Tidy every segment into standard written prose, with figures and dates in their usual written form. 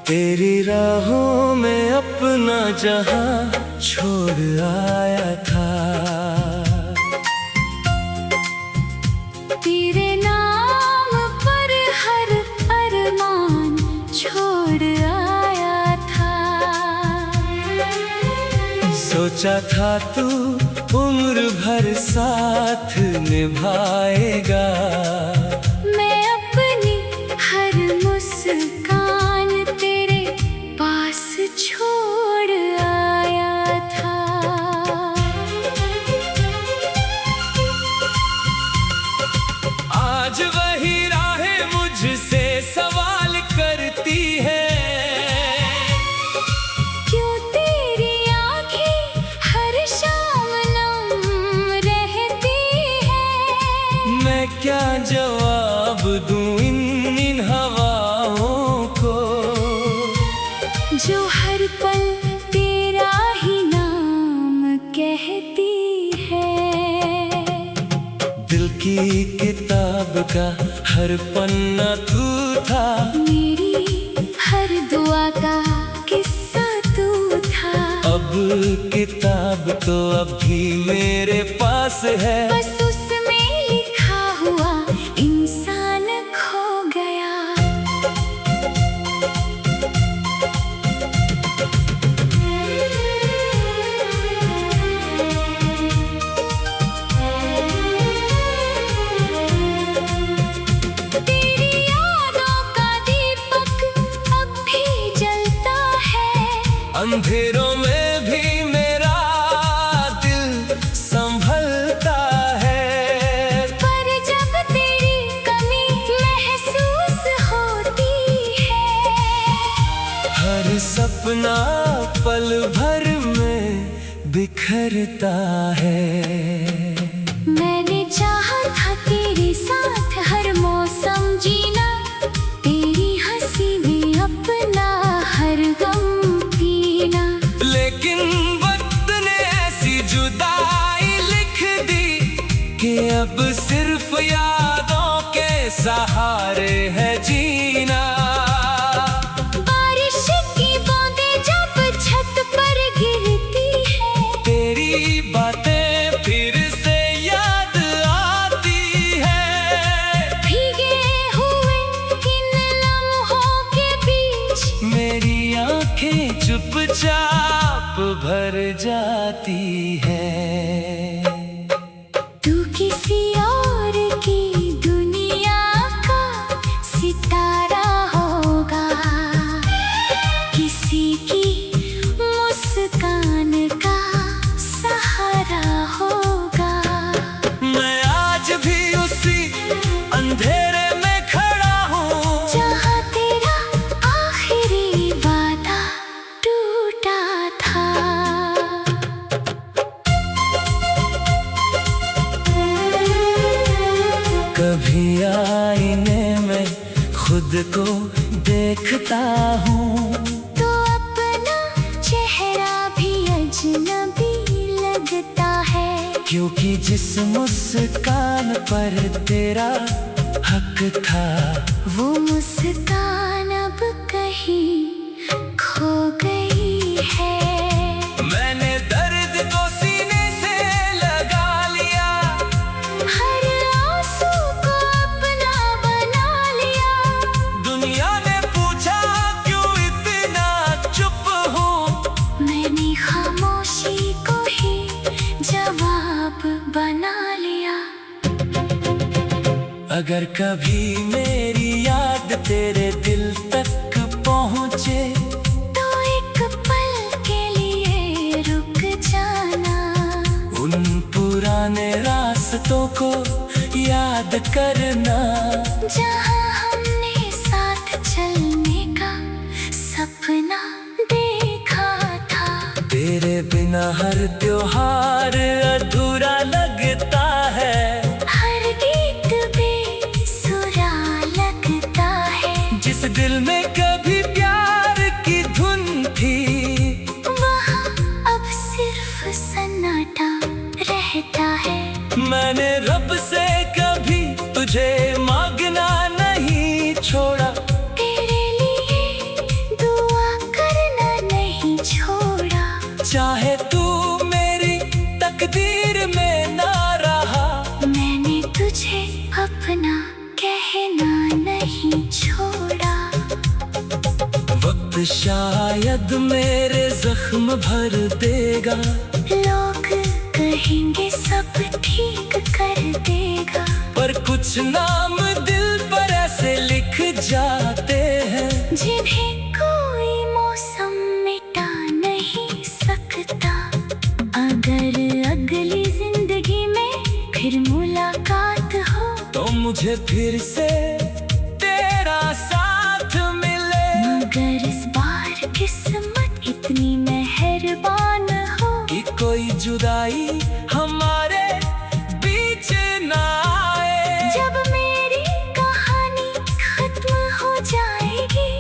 तेरी राहों में अपना जहां छोड़ आया था। तेरे नाम पर हर अरमान छोड़ आया था। सोचा था तू उम्र भर साथ निभाएगा। मैं अपनी हर मुस्कान तेरे पास छोड़ आया था। आज वही राहें मुझसे सवाल करती है। क्यों तेरी आँखें हर शाम नम रहती है। मैं क्या जवाब दूं इन हवाओं को, जो हर पल तेरा ही नाम कहती है। दिल की किताब का हर पन्ना तू था। मेरी हर दुआ का किस्सा तू था। अब किताब तो अब भी मेरे पास है। बस उसमें लिखा हुआ इंसान खो गया। तेरी यादों का दीपक अब भी जलता है। अंधेरों में भी मेरा दिल संभलता है। पर जब तेरी कमी महसूस होती है। हर सपना पल भर में बिखरता है। मैंने चाहा था तेरे साथ हर मौसम जीना। तेरी हंसी में अपना हर गम पीना। लेकिन वक्त ने ऐसी जुदाई लिख दी कि अब सिर्फ यादों के सहारे है जीना। बारिश की बूंदें जब छत पर गिरती है। तेरी बातें फिर से याद आती है। भीगे हुए इन लम्हों के बीच मेरी आंखें चुपचाप भर जाती है। तू किसी और की दुनिया का सितारा होगा। किसी की मुस्कान का सहारा होगा। मैं आज भी उसी अंधेरे में खड़ा हूँ, जहाँ तेरा आखिरी वादा टूटा था। कभी आईने में खुद को देखता हूँ। तो अपना चेहरा भी अजनबी लगता है। क्योंकि जिस मुस्कान पर तेरा हक था, वो मुस्कान अब कहीं खो गई है। मैंने दर्द को सीने से लगा लिया। हर आंसू को अपना बना लिया। दुनिया ने पूछा क्यों इतना चुप हूँ। मैंने खामोशी को ही जवाब बना लिया। अगर कभी मेरी याद तेरे दिल तक पहुँचे, तो एक पल के लिए रुक जाना। उन पुराने रास्तों को याद करना। जहाँ हमने साथ चलने का सपना देखा था। तेरे बिन बिना हर त्योहार अधूरा लगता है। हर गीत बेसुरा लगता है। जिस दिल में कभी प्यार की धुन थी, वहाँ अब सिर्फ सन्नाटा रहता है। मैंने रब से कभी तुझे मांगना नहीं छोड़ा, तेरे लिए दुआ करना नहीं छोड़ा। चाहे तू मेरी तकदीर में ना रहा, मैंने तुझे अपना कहना नहीं छोड़ा। वक्त शायद मेरे जख्म भर देगा, लोग कहेंगे सब ठीक कर देगा, पर कुछ नाम दिल पर ऐसे लिख जाते हैं जिन्हें कोई मौसम मिटा नहीं सकता। अगर अगली जिंदगी में फिर मुलाकात हो, तो मुझे फिर से तेरा साथ मिले। मगर इस बार किस्मत इतनी मेहरबान हो कि कोई जुदाई हमारे बीच ना आए। जब मेरी कहानी खत्म हो जाएगी,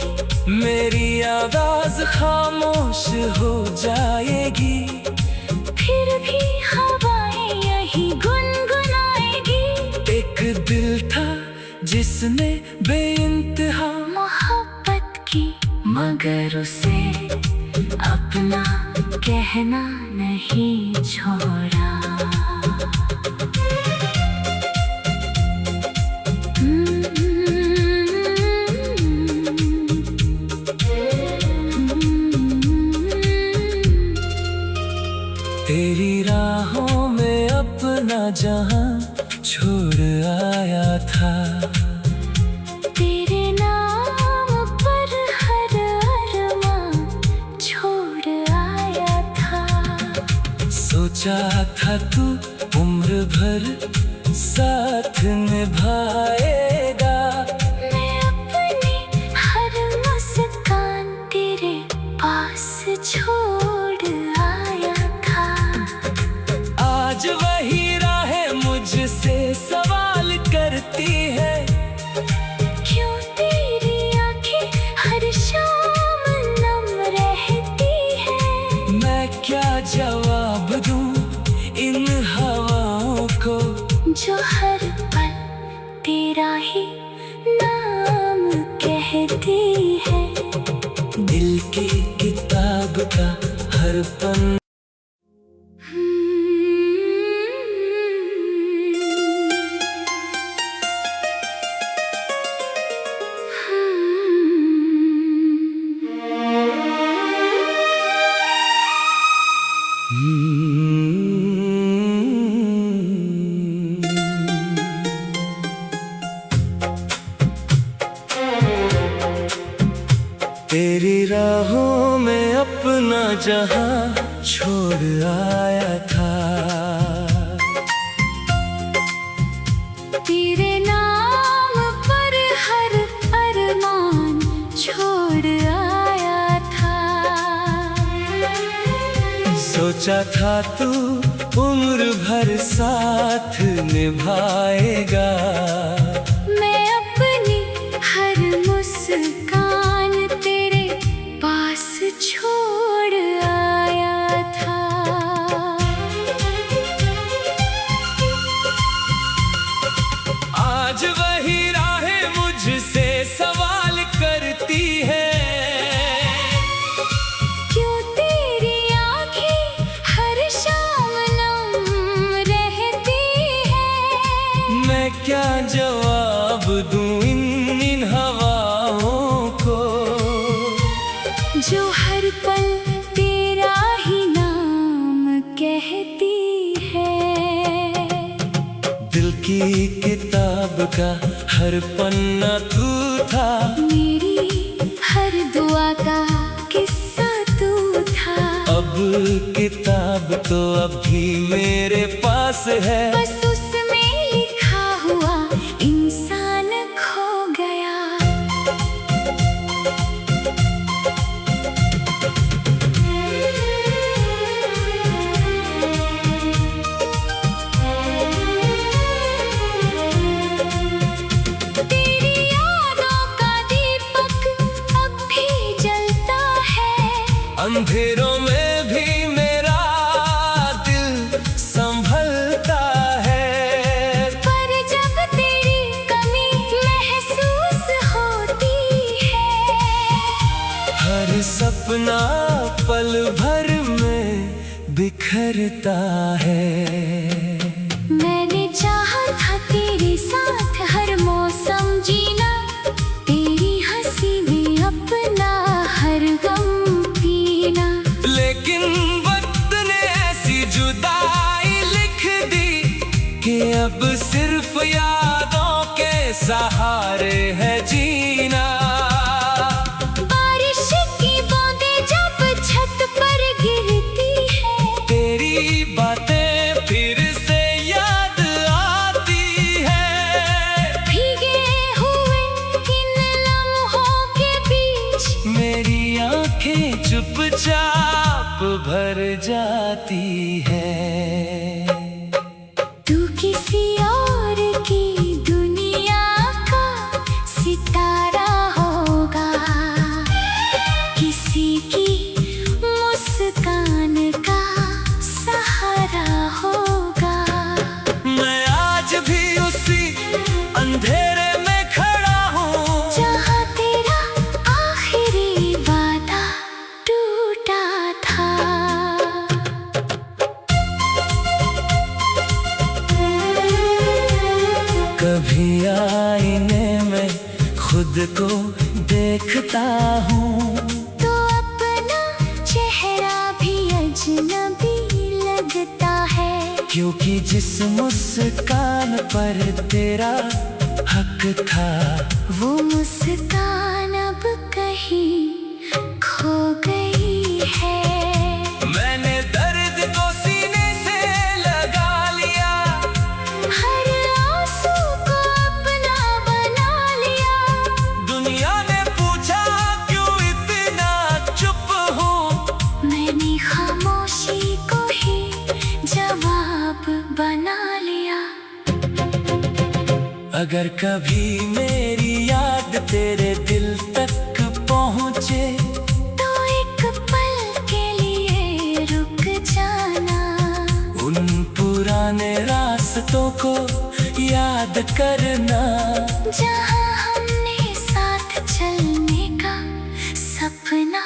मेरी आवाज खामोश हो जाएगी, फिर भी हवाएं यही गुनगुनाएगी। एक दिल था जिसने बेइंतहा मोहब्बत की, मगर उसे अपना कहना नहीं छोड़ा। तेरी राहों में अपना जहां छोड़ आया था। तेरे नाम पर हर अरमां छोड़ आया था। सोचा था तू उम्र भर साथ निभाएगा, मैं अपनी हर मुस्कान तेरे पास छोड़ आया था। आज वही राहें मुझसे सवाल करती है, क्यों तेरी आंखें हर शाम नम रहती है। मैं क्या जवाब दूं इन हवाओं को, जो हर पल तेरा ही नाम कहती है। दिल की किताब का हर पन्ना तेरी राहों में अपना जहां छोड़ आया था। तेरे नाम पर हर अरमान छोड़ आया था। सोचा था तू उम्र भर साथ निभाएगा, मैं अपनी हर मुस्कान तेरे पास छोड़ आया था। आज वही राहें मुझसे सवाल करती है, क्यों तेरी आंखें हर शाम नम रहती है। मैं क्या जवाब दूं इन हवाओं को, जो हर पल तेरा ही नाम कहती है। दिल की किताब का हर पन्ना तू था, मेरी हर दुआ का किस्सा तू था। अब किताब तो अभी मेरे पास है, बस उसमें लिखा हुआ इंसान खो गया। बिखरता है। मैंने चाहा था तेरे साथ हर मौसम जीना, तेरी हंसी में अपना हर गम पीना। लेकिन वक्त ने ऐसी जुदाई लिख दी कि अब सिर्फ यादों के सहारे है जीना। बारिश की बूंदें जब छत पर गिरती है, तेरी बातें फिर से याद आती है। भीगे हुए इन लम्हों के बीच मेरी आंखें चुपचाप भर जाती है। तू किसी और की दुनिया का सितारा होगा, किसी की मुस्कान का सहारा होगा। मैं आज भी उसी अंधेरे में खड़ा हूँ, जहाँ तेरा आखिरी वादा टूटा था। कभी आईने में खुद को देखता हूँ, तो अपना चेहरा भी अजनबी लगता है। क्योंकि जिस मुस्कान पर तेरा हक था, वो मुस्कान अब कहीं खो गई है। मैंने दर्द को सीने से लगा लिया, हर आंसू को अपना बना लिया। दुनिया ने पूछा क्यों इतना चुप हूँ, मैंने खामोशी को ही जवाब बना लिया। अगर कभी मेरी याद तेरे दिल तक पहुँचे, तो एक पल के लिए रुक जाना। उन पुराने रास्तों को याद करना, जहाँ हमने साथ चलने का सपना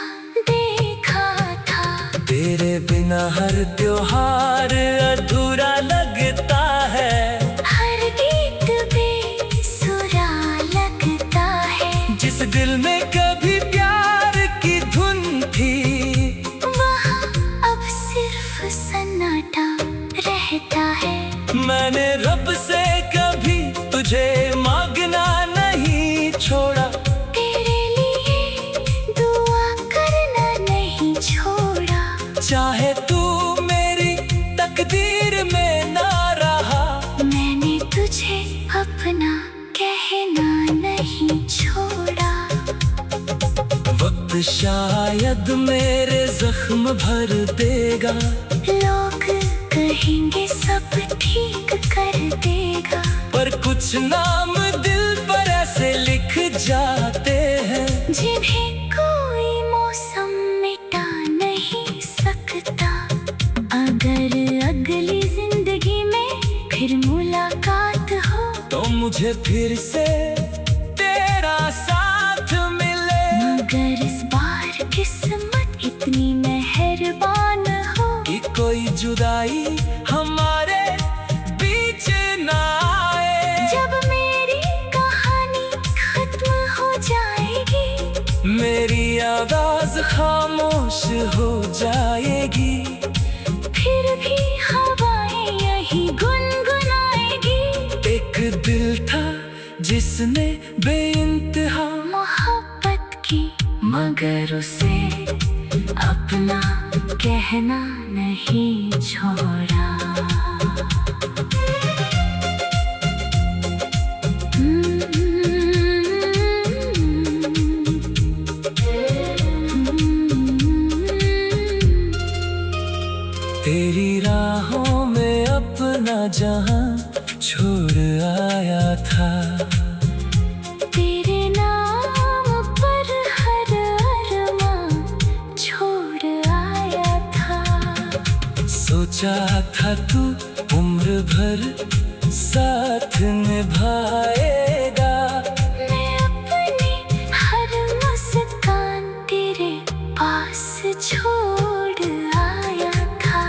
देखा था। तेरे बिना हर त्योहार अधूरा लगता है। हर गीत बेसुरा लगता है। जिस दिल में कभी प्यार की धुन थी, वहाँ अब सिर्फ सन्नाटा रहता है। मैंने रब से कभी तुझे मांगना नहीं छोड़ा, तेरे लिए दुआ करना नहीं छोड़ा। चाहे तू मेरी तकदीर में ना रहा, मैंने तुझे अपना कहना नहीं छोड़ा। वक्त शायद मेरे जख्म भर देगा, लोग कहेंगे सब ठीक कर देगा। पर कुछ नाम दिल पर ऐसे लिख जाते हैं, जिन्हें कोई मौसम मिटा नहीं सकता। अगर अगली जिंदगी में फिर मुलाकात हो, तो मुझे फिर से तेरा साथ मिले। मगर इस बार किस्मत इतनी मेहरबान हो कि कोई जुदाई हमारे बीच ना आए। जब मेरी कहानी खत्म हो जाएगी, मेरी आवाज खामोश हो जाएगी, फिर भी हवाएं यही गुनगुनाएगी। एक दिल था जिसने बेइंतहा मोहब्बत की, मगर उसे अपना कहना नहीं छोड़ा। तेरी राहों में अपना जहां छोड़ आया था। तेरे नाम पर हर अरमां छोड़ आया था। सोचा था तू उम्र भर साथ निभाएगा। मैं अपनी हर मुस्कान तेरे पास छोड़ आया था।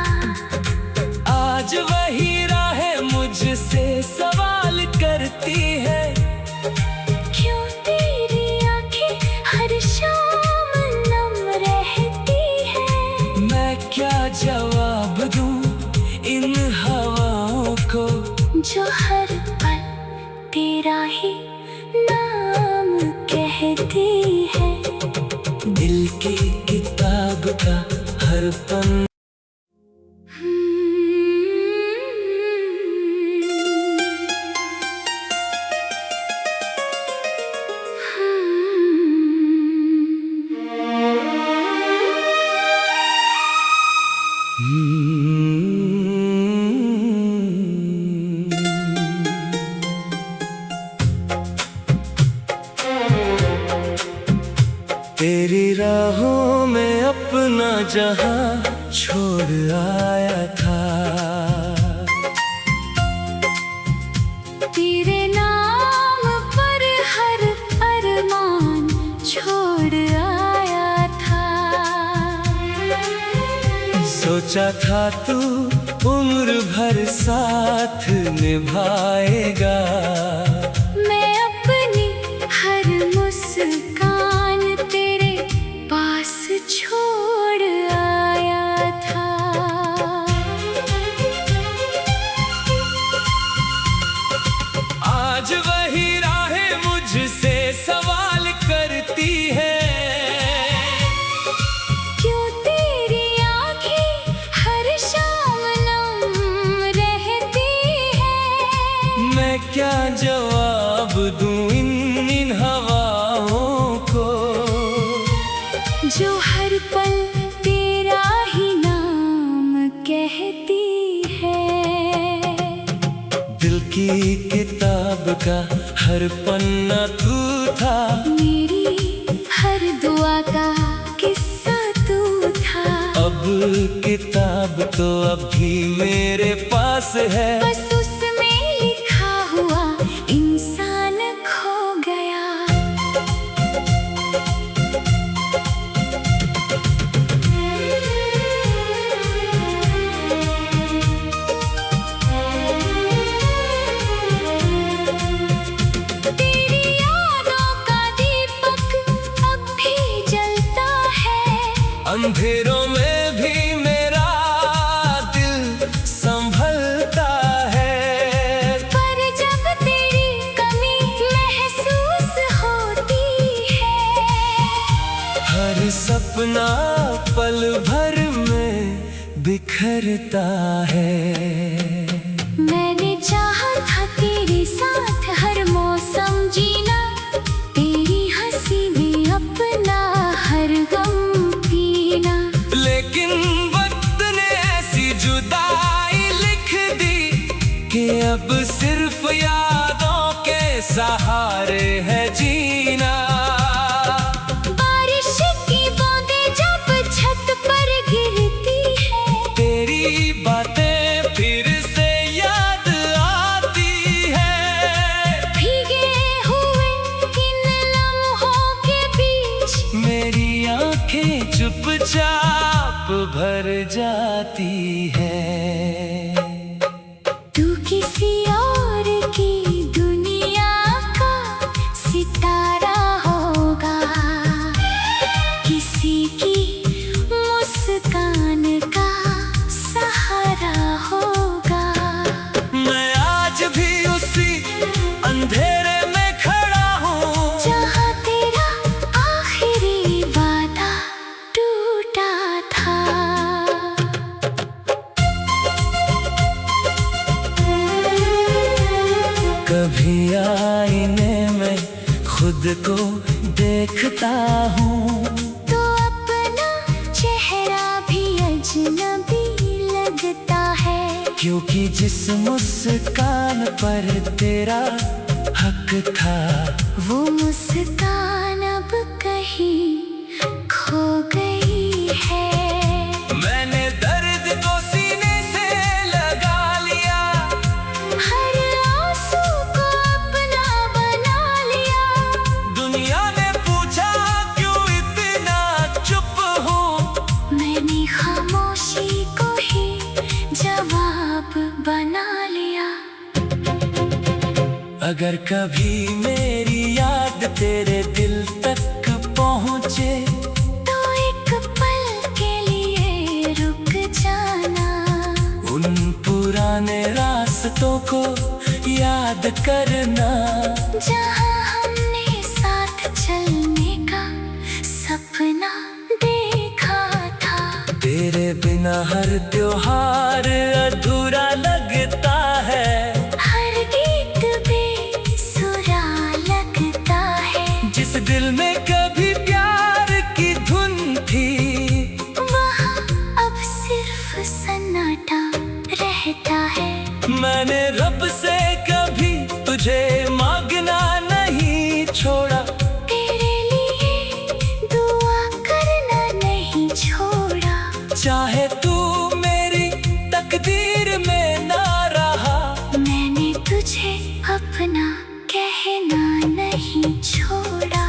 का हर पन। तेरी राहों में अपना जहां छोड़ आया था, तेरे नाम पर हर अरमान छोड़ आया था। सोचा था तू उम्र भर साथ निभाएगा, मैं अपनी हर मुस्कान तेरे पास छोड़ आया था। आज वही राहें मुझसे सवाल करती है, क्यों तेरी आँखें हर शाम नम रहती है। मैं क्या जवाब दूं इन हवाओं को, जो हर पल तेरा ही नाम कहती है। दिल की किताब का हर पन्ना तू था, मेरी हर दुआ का किस्सा तू था। अब किताब तो अभी मेरे पास है, बस उसमें लिखा हुआ इंसान खो गया। तेरी यादों का दीपक अब भी जलता है, अंधेरों में भी मेरा दिल संभलता है। पर जब तेरी कमी महसूस होती है, हर सपना पल भर में बिखरता है। मैंने चाहा था तेरे साथ हर मौसम जीना, तेरी हंसी में अपना हर गम पीना। लेकिन वक्त ने ऐसी जुदाई लिख दी कि अब सिर्फ यादों के सहारे है जीना। बारिश की बूंदें जब छत पर गिरती है, तेरी बातें फिर से याद आती है। भीगे हुए इन लम्हों के बीच मेरी आंखें चुपचाप भर जाती है। तू किसी और की दुनिया का सितारा होगा, किसी की मुस्कान का सहारा होगा। मैं आज भी उसी अंधेरे में खड़ा हूँ, जहाँ तेरा आखिरी वादा टूटा था। कभी आईने में खुद को देखता हूँ, तो अपना चेहरा भी अजनबी लगता है। क्योंकि जिस मुस्कान पर तेरा हक था, वो मुस्कान अब कहीं खो गई है। मैंने दर्द को सीने से लगा लिया, हर आंसू को अपना बना लिया। दुनिया ने पूछा क्यों इतना चुप हूँ, मैंने खामोशी को ही जवाब बना लिया। अगर कभी मेरी याद तेरे दिल तक पहुँचे, तो एक पल के लिए रुक जाना। उन पुराने रास्तों को याद करना, जहाँ हमने साथ चलने का सपना देखा था। बिना हर त्योहार अधूरा लगता है। हर गीत बेसुरा लगता है। जिस दिल में कभी प्यार की धुन थी, वहाँ अब सिर्फ सन्नाटा रहता है। मैंने रब से कभी तुझे मांगना नहीं छोड़ा, तेरे लिए दुआ करना नहीं छोड़ा। चाहे तू मेरी तकदीर में ना रहा, मैंने तुझे अपना कहना नहीं छोड़ा।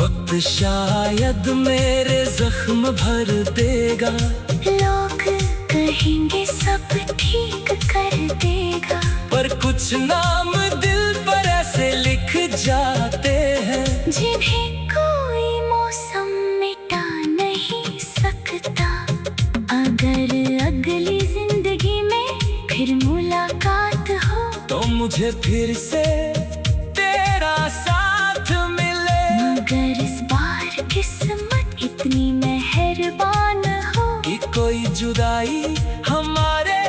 वक्त शायद मेरे जख्म भर देगा, लोग कहेंगे सब ठीक कर देगा, पर कुछ नाम दिल पर ऐसे लिख जाते हैं जिन्हें कोई मौसम मिटा नहीं सकता। अगर अगली जिंदगी में फिर मुलाकात हो, तो मुझे फिर से तेरा साथ मिले। मगर इस बार किस्मत इतनी मेहरबान हो कि कोई जुदाई हमारे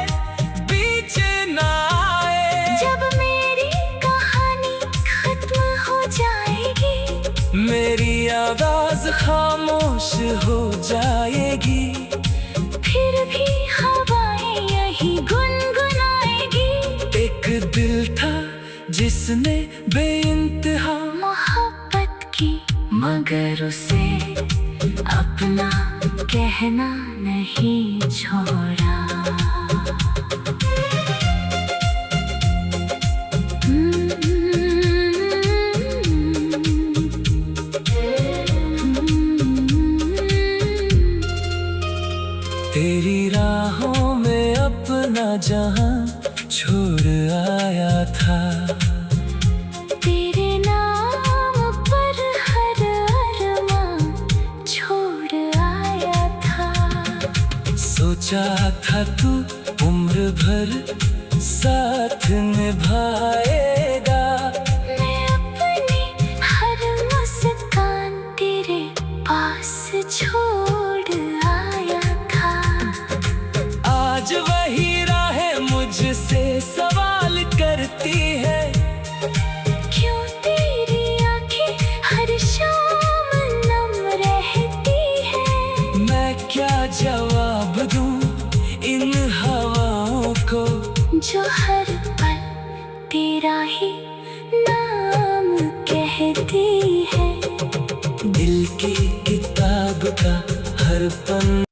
बीच ना आए। जब मेरी कहानी खत्म हो जाएगी, मेरी आवाज खामोश हो जाएगी, फिर भी हवाएं यही गुनगुनाएगी। एक दिल था जिसने बेइंतहा मोहब्बत की, मगर उसे अपना कहना नहीं छोड़ा। तेरी राहों में अपना जहां छोड़ आया था। तेरे नाम पर हर अरमां छोड़ आया था। सोचा था तू उम्र भर साथ निभाएगा, मैं अपनी हर मुस्कान तेरे पास छोड़ आया था। आज वही राहें मुझसे सवाल करती है, क्यों तेरी आंखें हर शाम नम रहती है। मैं क्या जवाब दूं इन हवाओं को, जो हर पल तेरा ही नाम कहती है। दिल की किताब का हर पन्ना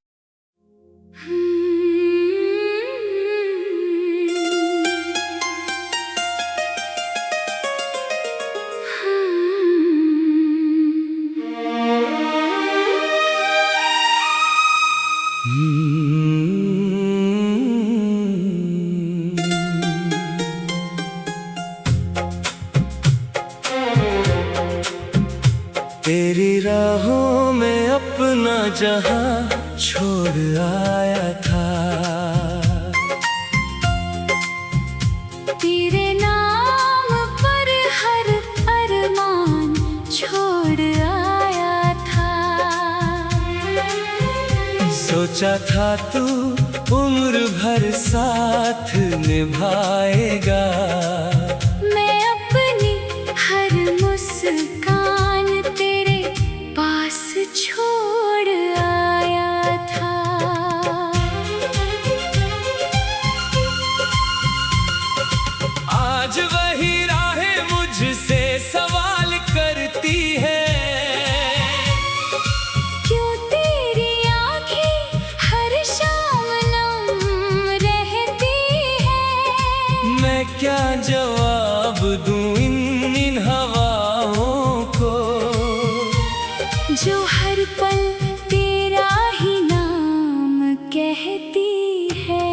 तेरी राहों में अपना जहां छोड़ आया था। तेरे नाम पर हर अरमान छोड़ आया था। सोचा था तू उम्र भर साथ निभाएगा, मैं अपनी हर मुस्कान तेरे पास छोड़ आया था। आज वही राहें मुझसे सवाल करती है, क्यों तेरी आंखें हर शाम नम रहती है। मैं क्या जवाब दूं इन हवाओं को, जो हर पल तेरा ही नाम कहती है।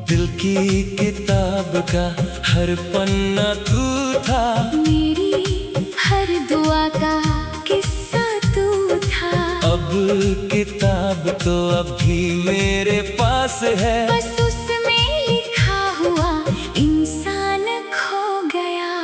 दिल की किताब का हर पन्ना तू था, मेरी हर दुआ का किस्सा तू था। अब किताब तो अभी मेरे पास है, बस उसमें लिखा हुआ इंसान खो गया।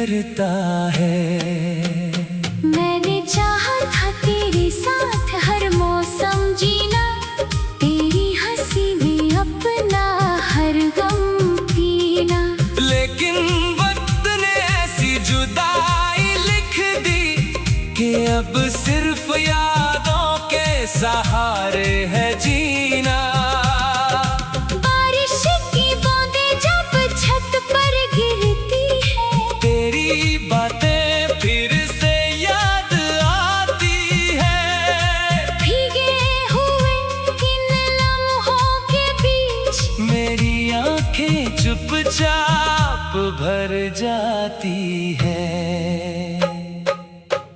करता है। मैंने चाहा था तेरे साथ हर मौसम जीना, तेरी हंसी में अपना हर गम पीना। लेकिन वक्त ने ऐसी जुदाई लिख दी कि अब सिर्फ यादों के सहारे है जीना। बारिश की बूंदें जब छत पर गिरती है, तेरी बातें फिर से याद आती है। भीगे हुए इन लम्हों के बीच मेरी आंखें चुपचाप भर जाती है।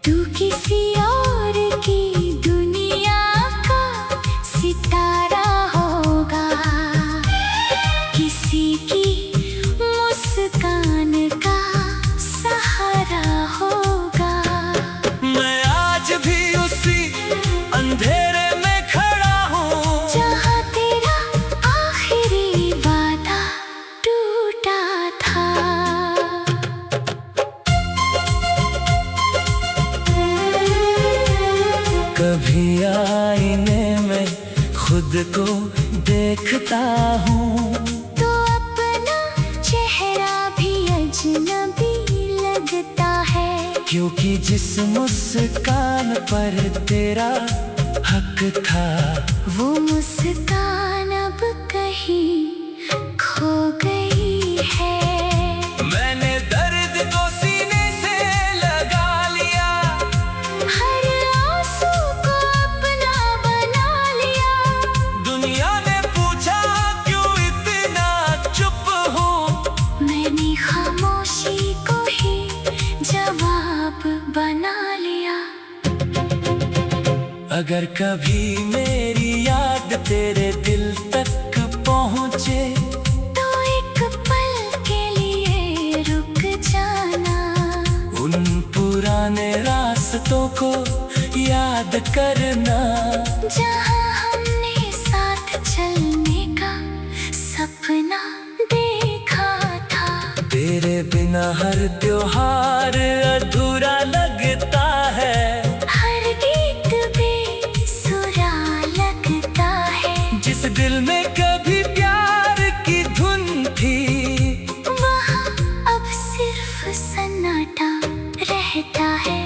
तू किसी और की दुनिया का सितारा होगा, किसी की मुस्कान का सहारा होगा। मैं आज भी उसी अंधेरे में खड़ा हूँ जहाँ तेरा आखिरी वादा टूटा था। कभी आईने में खुद को देखता हूँ तो अपना चेहरा भी अजनबी लगता है, क्योंकि जिस मुस्कान पर तेरा हक था वो मुस्कान अब कहीं खो गई है। मैंने दर्द को सीने से लगा लिया, हर आंसू को अपना बना लिया। दुनिया ने पूछा क्यों इतना चुप हूँ, मैंने खामोशी को ही जवाब बना लिया। अगर कभी मेरी याद तेरे दिल तक पहुँचे तो एक पल के लिए रुक जाना, उन पुराने रास्तों को याद करना, जहाँ हमने साथ चलने का सपना देखा था। तेरे बिना हर त्योहार अधूरा लगता है। हर गीत बेसुरा लगता है, जिस दिल में कभी प्यार की धुन थी वहाँ अब सिर्फ सन्नाटा रहता है।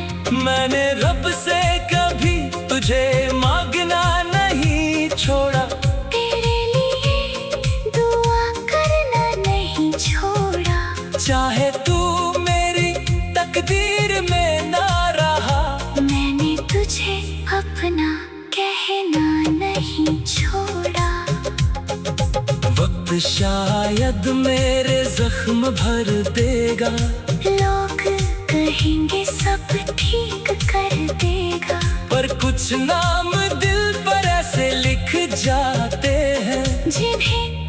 मैंने रब से कभी तुझे मांगना नहीं छोड़ा, तेरे लिए दुआ करना नहीं छोड़ा। चाहे तू मेरी तकदीर में ना रहा, मैंने तुझे अपना कहना नहीं छोड़ा। वक्त शायद मेरे जख्म भर देगा, लोग कहेंगे सब ठीक कर देगा, पर कुछ नाम दिल पर ऐसे लिख जाते हैं जिन्हें